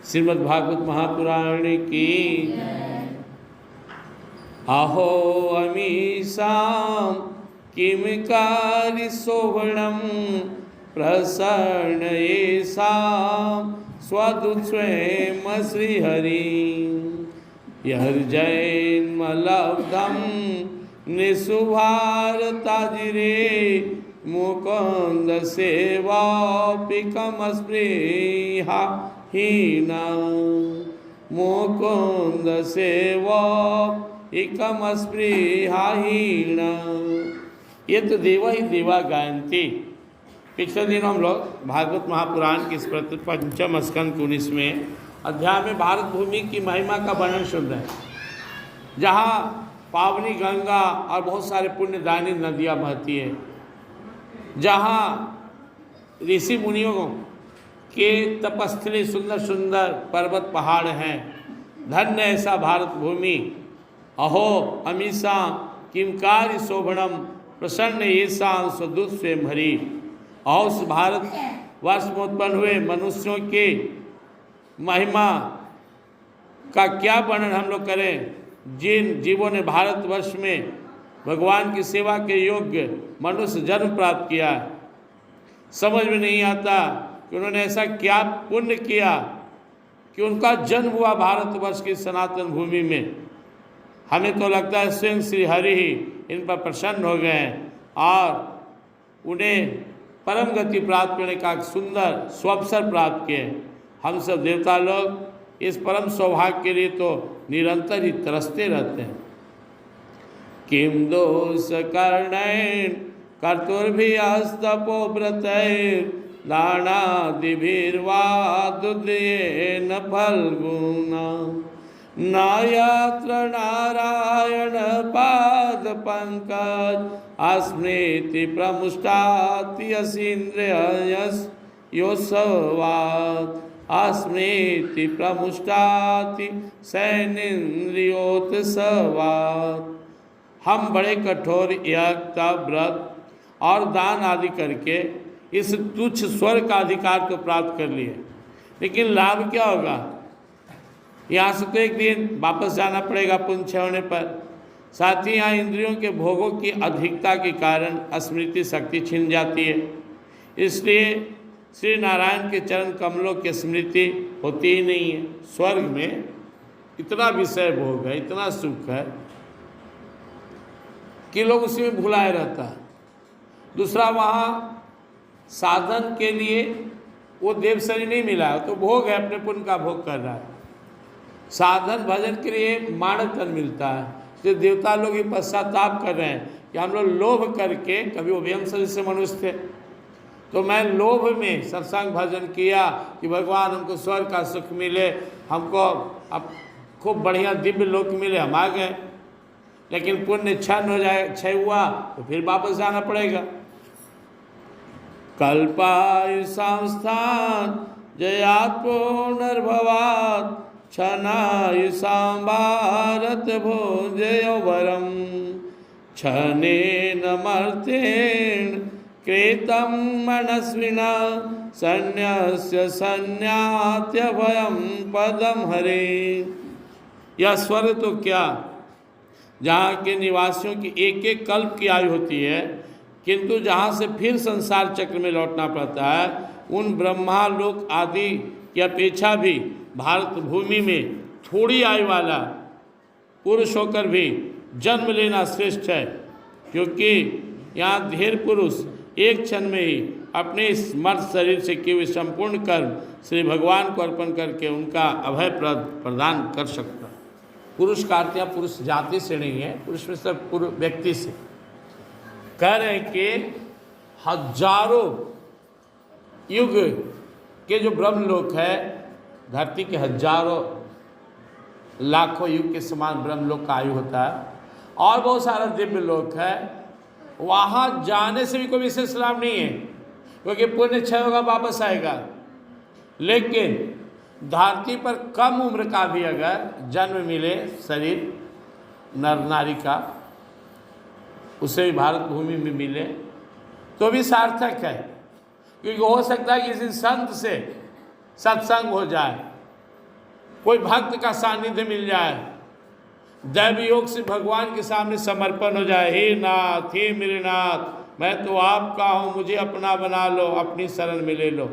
श्रीमद् भागवत महापुराण की। अहो अमीसां किं कार्यशोभनं प्रसन्न येषां स्वदुःस्वयं श्रीहरि यर्जयन्मलब्धं निःशुभारताजिरे मुकुन्द सेवापिकमस्पृहा हीना मुकुन्द सेवापिकमस्पृहा हीना। ये तो देवा ही देवा गायन्ति। पिछले दिन हम लोग भागवत महापुराण की स्मृति पंचम स्कंद 19वें अध्याय में भारत भूमि की महिमा का वर्णन सुन रहे हैं, जहाँ पावनी गंगा और बहुत सारे पुण्यदायी नदियाँ बहती है, जहाँ ऋषि मुनियों के तपस्थली सुंदर सुंदर पर्वत पहाड़ हैं। धन्य ऐसा भारत भूमि। अहो अमीसा किम कार्य शोभनम प्रसन्न येषां स्वदुःस्वयं हरि। और उस भारत वर्ष में उत्पन्न हुए मनुष्यों के महिमा का क्या वर्णन हम लोग करें। जिन जीवों ने भारतवर्ष में भगवान की सेवा के योग्य मनुष्य जन्म प्राप्त किया, समझ में नहीं आता कि उन्होंने ऐसा क्या पुण्य किया कि उनका जन्म हुआ भारतवर्ष की सनातन भूमि में। हमें तो लगता है स्वयं श्री हरि ही इन पर प्रसन्न हो गए और उन्हें परम गति प्राप्त करने का सुंदर स्वावसर प्राप्त किए। हम सब देवता लोग इस परम सौभाग्य के लिए तो निरंतर ही तरसते रहते हैं। किम दोष कर्णैन कर्तुर्भिस्तपोव्रतैर्दानादिभिर्वा दुर्येन फल्गुना न यत्र नारायण पाद पंकज अस्मृति प्रमुष्टाति यसीन्द्रियोत्सवात् अस्मृति प्रमुष्टाति सैनेन्द्रियोत्सवात्। हम बड़े कठोर यज्ञ तप व्रत और दान आदि करके इस तुच्छ स्वर्ग का अधिकार तो प्राप्त कर लिए, लेकिन लाभ क्या होगा। यहाँ से तो एक दिन वापस जाना पड़ेगा पुण्य क्षय होने पर। साथ ही यहाँ इंद्रियों के भोगों की अधिकता के कारण स्मृति शक्ति छिन जाती है। इसलिए श्री नारायण के चरण कमलों की स्मृति होती ही नहीं है। स्वर्ग में इतना विषय भोग है, इतना सुख है कि लोग उसी में भुलाए रहता है। दूसरा, वहाँ साधन के लिए वो देव शरीर नहीं मिला है, तो भोग है, अपने पुण्य का भोग कर रहा है। साधन भजन के लिए मानव तन मिलता है। इसलिए देवता लोग ही पश्चाताप कर रहे हैं कि हम लोग लोभ करके, कभी वो व्यम शरीर से मनुष्य थे, तो मैं लोभ में सत्संग भजन किया कि भगवान हमको स्वर्ग का सुख मिले, हमको अब खूब बढ़िया दिव्य लोक मिले, हम आ गए। लेकिन पुण्य क्षण हो जाए, क्षय हुआ तो फिर वापस जाना पड़ेगा। कल्पायु संस्थान जयात् पुनर्भवात् क्षणायुषां भारत भोजयो वरम क्षणेन मर्त्येण कृतं मनस्विना सन्न्यस्य सन्न्यात्यभयं पदम हरे। यह स्वर्ग तो क्या, जहाँ के निवासियों की एक एक कल्प की आयु होती है, किंतु जहाँ से फिर संसार चक्र में लौटना पड़ता है, उन ब्रह्मालोक आदि की अपेक्षा भी भारत भूमि में थोड़ी आयु वाला पुरुष होकर भी जन्म लेना श्रेष्ठ है। क्योंकि यहाँ धीर पुरुष एक क्षण में ही अपने इस मर्द शरीर से किए हुए संपूर्ण कर्म श्री भगवान को अर्पण करके उनका अभय प्रदान कर सकता है। पुरुष का अर्थ यहाँ पुरुष जाति से नहीं है, पुरुष में सब पुरुष व्यक्ति से कह रहे हैं कि हजारों युग के जो ब्रह्मलोक है, धरती के हजारों लाखों युग के समान ब्रह्मलोक का आयु होता है, और बहुत सारा दिव्य लोक है। वहाँ जाने से भी कोई विशेष लाभ नहीं है, क्योंकि पुण्य क्षय होगा, वापस आएगा। लेकिन धरती पर कम उम्र का भी अगर जन्म मिले शरीर नर नारी का, उसे भी भारत भूमि में मिले तो भी सार्थक है। क्योंकि हो सकता है कि किसी संत से सत्संग हो जाए, कोई भक्त का सानिध्य मिल जाए, दैव योग से भगवान के सामने समर्पण हो जाए, हे नाथ, हे मेरे नाथ, मैं तो आपका हूँ, मुझे अपना बना लो, अपनी शरण में ले लो।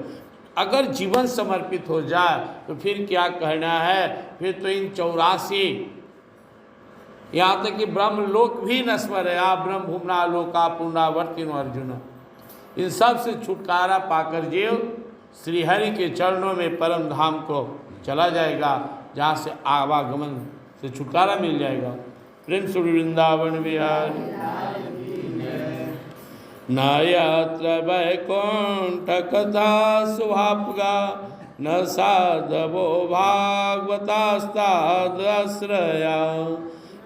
अगर जीवन समर्पित हो जाए तो फिर क्या कहना है, फिर तो इन 84 यहाँ तक कि ब्रह्मलोक भी नश्वर है। आप ब्रह्म भूमना लोका पुनरावर्तिनो अर्जुन, इन सब से छुटकारा पाकर जीव श्रीहरि के चरणों में परम धाम को चला जाएगा, जहाँ से आवागमन से छुटकारा मिल जाएगा। प्रेम से वृंदावन विहारी न यत्र वैकुंठ कथा सुभाप्गा न साधवो भागवतास्तादश्रया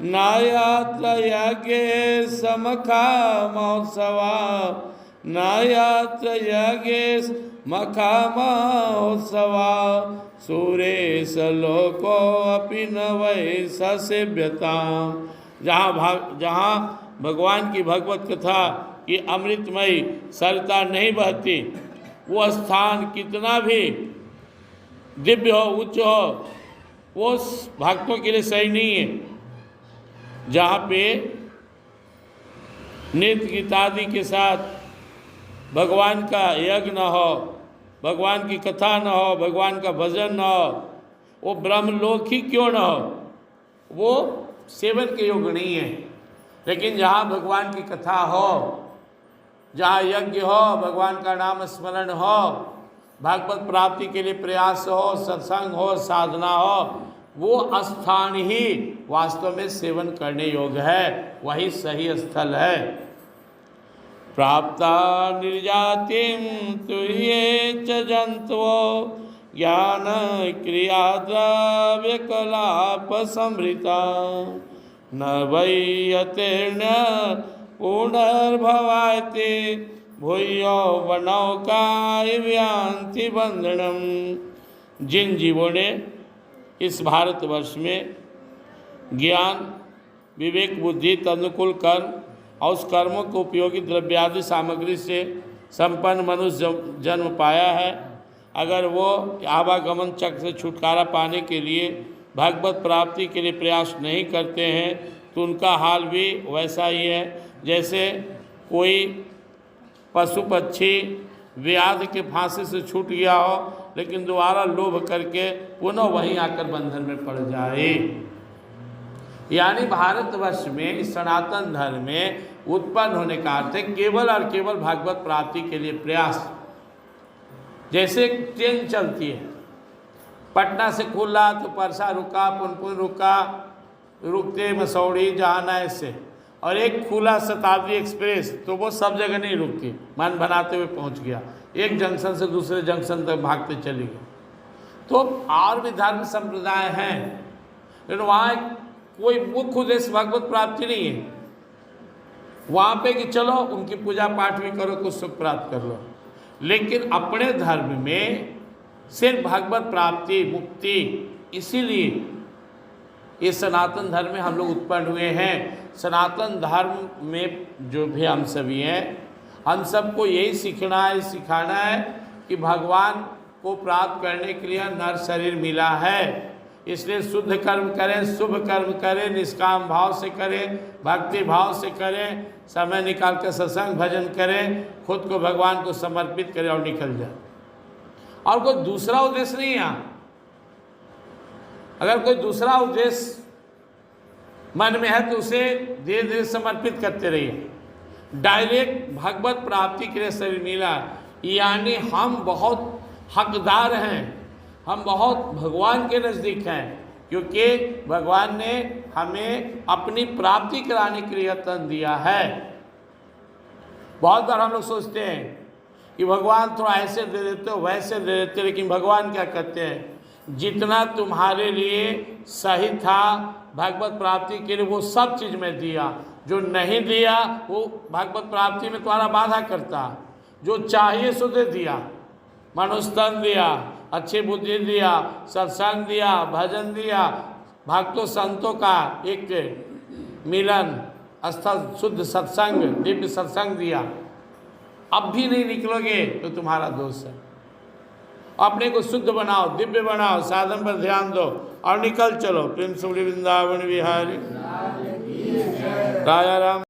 न यत्र यज्ञे समखा महोत्सवा न यत्र यज्ञे मखा महोत्सवा सुरेश लोको अपि न वै ससेव्यता। जहाँ भगवान की भगवत कथा की अमृतमयी सरता नहीं बहती, वो स्थान कितना भी दिव्य हो, उच्च हो, वो भक्तों के लिए सही नहीं है। जहाँ पे नित्य गीतादि के साथ भगवान का यज्ञ न हो, भगवान की कथा न हो, भगवान का भजन न हो, वो ब्रह्मलोक ही क्यों न हो, वो सेवन के योग्य नहीं है। लेकिन जहाँ भगवान की कथा हो, जहाँ यज्ञ हो, भगवान का नाम स्मरण हो, भागवत प्राप्ति के लिए प्रयास हो, सत्संग हो, साधना हो, वो स्थान ही वास्तव में सेवन करने योग्य है, वही सही स्थल है। प्राप्ता निर्जातिम तुर्ये च जंतवो ज्ञान क्रिया द्रव्य कलाप समृता न वैयतीर्ण पुनर्भवायते भूयो वनौकाय व्यांति बंधनम। जिन जीवों ने इस भारतवर्ष में ज्ञान, विवेक, बुद्धि, तदनुकूल कर्म और उस कर्मों को उपयोगी द्रव्यादि सामग्री से संपन्न मनुष्य जन्म पाया है, अगर वो आवागमन चक्र से छुटकारा पाने के लिए भगवत प्राप्ति के लिए प्रयास नहीं करते हैं, तो उनका हाल भी वैसा ही है जैसे कोई पशु पक्षी व्याध के फांसी से छूट गया हो, लेकिन दोबारा लोभ करके पुनः वहीं आकर बंधन में पड़ जाए। यानी भारतवर्ष में इस सनातन धर्म में उत्पन्न होने का अर्थ है केवल और केवल भागवत प्राप्ति के लिए प्रयास। जैसे ट्रेन चलती है, पटना से खुला तो परसा रुका, पुनपुन रुका, रुकते मसौड़ी जहाना से, और एक खुला शताब्दी एक्सप्रेस तो वो सब जगह नहीं रुकती, मन बनाते हुए पहुंच गया, एक जंक्शन से दूसरे जंक्शन तक भागते चली गई। तो और भी धर्म संप्रदाय हैं, लेकिन वहाँ कोई मुख्य उद्देश्य भगवत प्राप्ति नहीं है। वहाँ पे कि चलो उनकी पूजा पाठ भी करो, कुछ सुख प्राप्त कर लो, लेकिन अपने धर्म में सिर्फ भगवत प्राप्ति, मुक्ति। इसीलिए ये सनातन धर्म में हम लोग उत्पन्न हुए हैं। सनातन धर्म में जो भी हम सभी हैं, हम सबको यही सीखना है, सिखाना है कि भगवान को प्राप्त करने के लिए नर शरीर मिला है, इसलिए शुद्ध कर्म करें, शुभ कर्म करें, निष्काम भाव से करें, भक्ति भाव से करें, समय निकाल कर सत्संग भजन करें, खुद को भगवान को समर्पित करें और निकल जाए। और कोई दूसरा उद्देश्य नहीं है। अगर कोई दूसरा उद्देश्य मन में है तो उसे धीरे धीरे समर्पित करते रहिए। डायरेक्ट भगवत प्राप्ति के लिए शरीर मिला, यानी हम बहुत हकदार हैं, हम बहुत भगवान के नज़दीक हैं, क्योंकि भगवान ने हमें अपनी प्राप्ति कराने के लिए यत्न दिया है। बहुत बार हम लोग सोचते हैं कि भगवान थोड़ा ऐसे दे देते हो, वैसे दे देते, लेकिन भगवान क्या कहते हैं, जितना तुम्हारे लिए सही था भगवत प्राप्ति के लिए वो सब चीज़ में दिया, जो नहीं दिया वो भगवत प्राप्ति में तुम्हारा बाधा करता। जो चाहिए सो दे दिया, मनुष्यतन दिया, अच्छी बुद्धि दिया, सत्संग दिया, भजन दिया, भक्तों संतों का एक मिलन स्थल, शुद्ध सत्संग, दिव्य सत्संग दिया। अब भी नहीं निकलोगे तो तुम्हारा दोष है। अपने को शुद्ध बनाओ, दिव्य बनाओ, साधन पर ध्यान दो और निकल चलो। प्रेम से बोलिए वृंदावन बिहारी राजा राम।